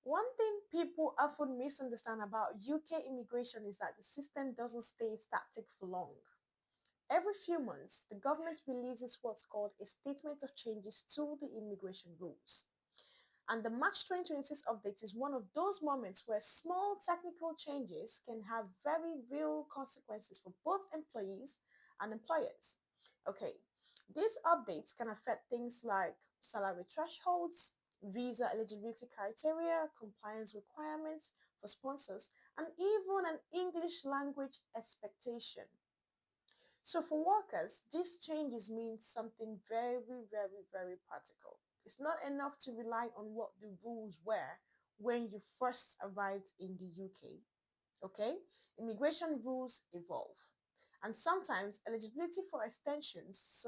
One thing people often misunderstand about UK immigration is that the system doesn't stay static for long. Every few months, the government releases what's called a statement of changes to the immigration rules. And the March 2026 update is one of those moments where small technical changes can have very real consequences for both employees and employers. Okay, these updates can affect things like salary thresholds, visa eligibility criteria, compliance requirements for sponsors, and even an English language expectation. So for workers, these changes mean something very practical. It's not enough to rely on what the rules were when you first arrived in the UK. Okay? Immigration rules evolve. And sometimes eligibility for extensions,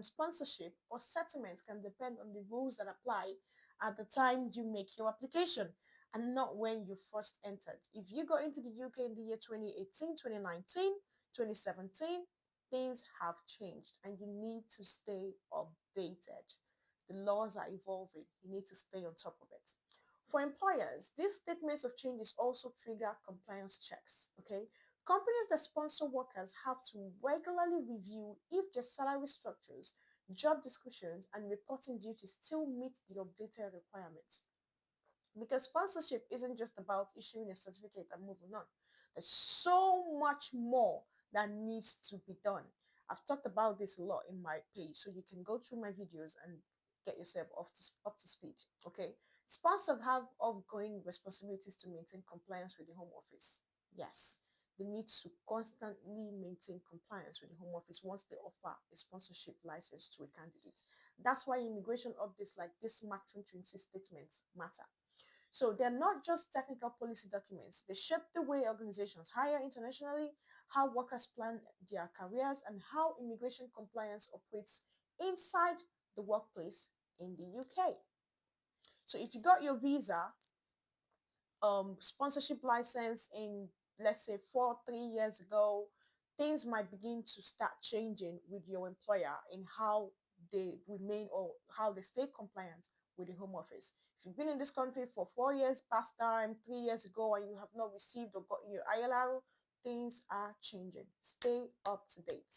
sponsorship, or settlement can depend on the rules that apply at the time you make your application and not when you first entered. If you got into the UK in the year 2018, 2019, 2017, things have changed and you need to stay updated. The laws are evolving. You need to stay on top of it. For employers, these statements of changes also trigger compliance checks. Okay, companies that sponsor workers have to regularly review if their salary structures, job descriptions, and reporting duties still meet the updated requirements. Because sponsorship isn't just about issuing a certificate and moving on. There's so much more that needs to be done. I've talked about this a lot in my page, so you can go through my videos and get yourself up to speed. Okay. Sponsors have ongoing responsibilities to maintain compliance with the Home Office. Yes, they need to constantly maintain compliance with the Home Office once they offer a sponsorship license to a candidate. That's why immigration updates like this Mark 2026 statements matter. So they're not just technical policy documents. They shape the way organizations hire internationally, how workers plan their careers, and how immigration compliance operates inside the workplace in the UK. So if you got your visa, sponsorship license in, let's say, 3 years ago, things might begin to start changing with your employer in how they remain or how they stay compliant with the Home Office. If you've been in this country for 4 years past time, 3 years ago, and you have not received or gotten your ILR, things are changing. Stay up to date.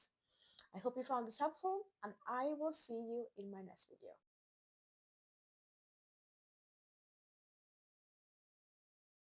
I hope you found this helpful, and I will see you in my next video.